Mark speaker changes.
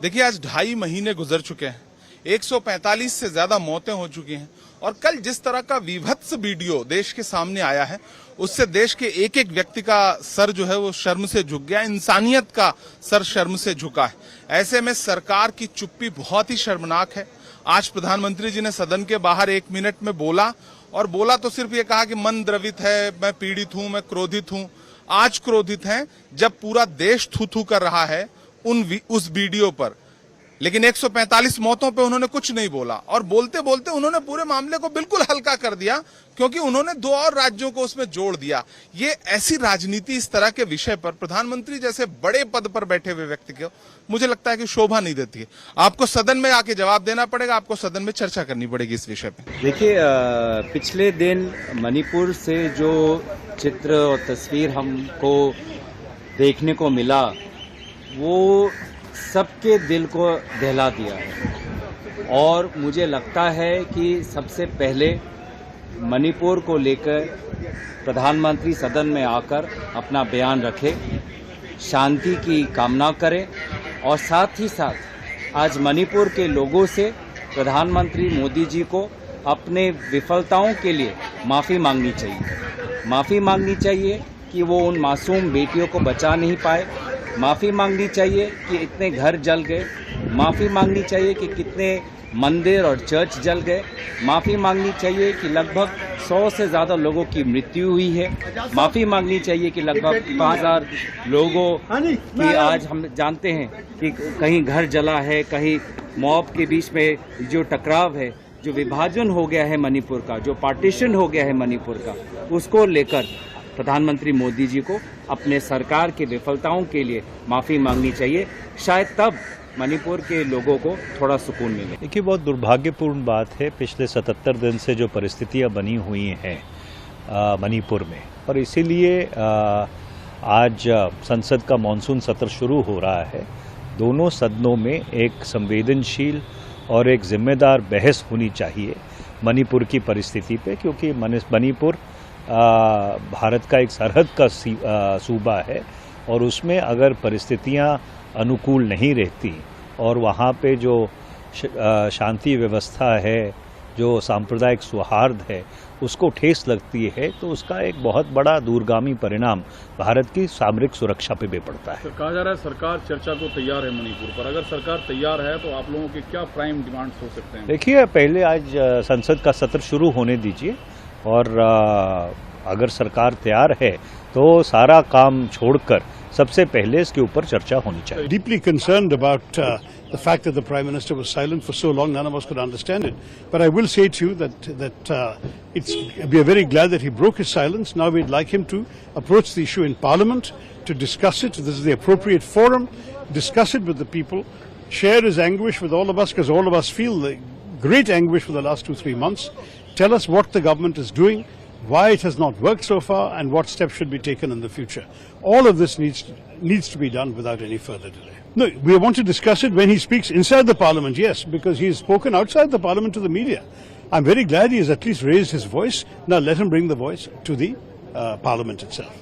Speaker 1: देखिए, आज 2.5 महीने गुजर चुके हैं, 145 से ज्यादा मौतें हो चुकी हैं और कल जिस तरह का विभत्स वीडियो देश के सामने आया है उससे देश के एक एक व्यक्ति का सर जो है वो शर्म से झुक गया, इंसानियत का सर शर्म से झुका है। ऐसे में सरकार की चुप्पी बहुत ही शर्मनाक है। आज प्रधानमंत्री जी ने सदन के बाहर 1 मिनट में बोला और बोला तो सिर्फ ये कहा कि मन द्रवित है, मैं पीड़ित हूं, मैं क्रोधित हूं। आज क्रोधित हैं जब पूरा देश थू थू कर रहा है उस वीडियो पर, लेकिन 145 मौतों पे उन्होंने कुछ नहीं बोला और बोलते बोलते उन्होंने पूरे मामले को बिल्कुल हल्का कर दिया क्योंकि उन्होंने 2 और राज्यों को उसमें जोड़ दिया। ये ऐसी राजनीति इस तरह के विषय पर प्रधानमंत्री जैसे बड़े पद पर बैठे हुए व्यक्ति को मुझे लगता है कि शोभा नहीं देती है। आपको सदन में आके जवाब देना पड़ेगा, आपको सदन में चर्चा करनी पड़ेगी इस विषय पे।
Speaker 2: देखिए, पिछले दिन मणिपुर से जो चित्र और तस्वीर हमको देखने को मिला वो सबके दिल को दहला दिया है और मुझे लगता है कि सबसे पहले मणिपुर को लेकर प्रधानमंत्री सदन में आकर अपना बयान रखे, शांति की कामना करें और साथ ही साथ आज मणिपुर के लोगों से प्रधानमंत्री मोदी जी को अपने विफलताओं के लिए माफ़ी मांगनी चाहिए। माफ़ी मांगनी चाहिए कि वो उन मासूम बेटियों को बचा नहीं पाए, माफ़ी मांगनी चाहिए कि इतने घर जल गए, माफ़ी मांगनी चाहिए कि कितने मंदिर और चर्च जल गए, माफ़ी मांगनी चाहिए कि लगभग 100 से ज़्यादा लोगों की मृत्यु हुई है, माफ़ी मांगनी चाहिए कि लगभग 5000 लोगों की आज हम जानते हैं कि कहीं घर जला है, कहीं मॉब के बीच में जो टकराव है, जो विभाजन हो गया है मणिपुर का, जो पार्टीशन हो गया है मणिपुर का, उसको लेकर प्रधानमंत्री मोदी जी को अपने सरकार की विफलताओं के लिए माफ़ी मांगनी चाहिए। शायद तब मणिपुर के लोगों को थोड़ा सुकून मिले।
Speaker 3: देखिए, बहुत दुर्भाग्यपूर्ण बात है पिछले 77 दिन से जो परिस्थितियां बनी हुई हैं मणिपुर में, और इसीलिए आज संसद का मानसून सत्र शुरू हो रहा है। दोनों सदनों में एक संवेदनशील और एक जिम्मेदार बहस होनी चाहिए मणिपुर की परिस्थिति पे, क्योंकि मणिपुर भारत का एक सरहद का सूबा है और उसमें अगर परिस्थितियां अनुकूल नहीं रहती और वहाँ पे जो शांति व्यवस्था है, जो सांप्रदायिक सौहार्द है, उसको ठेस लगती है तो उसका एक बहुत बड़ा दूरगामी परिणाम भारत की सामरिक सुरक्षा पे भी पड़ता है।
Speaker 4: कहा जा रहा है सरकार चर्चा को तैयार है मणिपुर पर। अगर सरकार तैयार है तो आप लोगों के क्या प्राइम डिमांड्स हो सकते हैं?
Speaker 3: देखिए, पहले आज संसद का सत्र शुरू होने दीजिए और अगर सरकार तैयार है तो सारा काम छोड़कर सबसे पहले इसके ऊपर चर्चा होनी चाहिए।
Speaker 5: Deeply concerned about the fact that the Prime Minister was silent for so long, none of us could understand it. But I will say to you that we are very glad that he broke his silence. Now we'd like him to approach the issue in Parliament to discuss it. This is the appropriate forum. Discuss it with the people. Share his anguish with all of us, because all of us feel the great anguish for the last 2-3 months. Tell us what the government is doing, why it has not worked so far, and what steps should be taken in the future. All of this needs to be done without any further delay. No, we want to discuss it when he speaks inside the Parliament, yes, because he has spoken outside the Parliament to the media. I'm very glad he has at least raised his voice. Now let him bring the voice to the Parliament itself.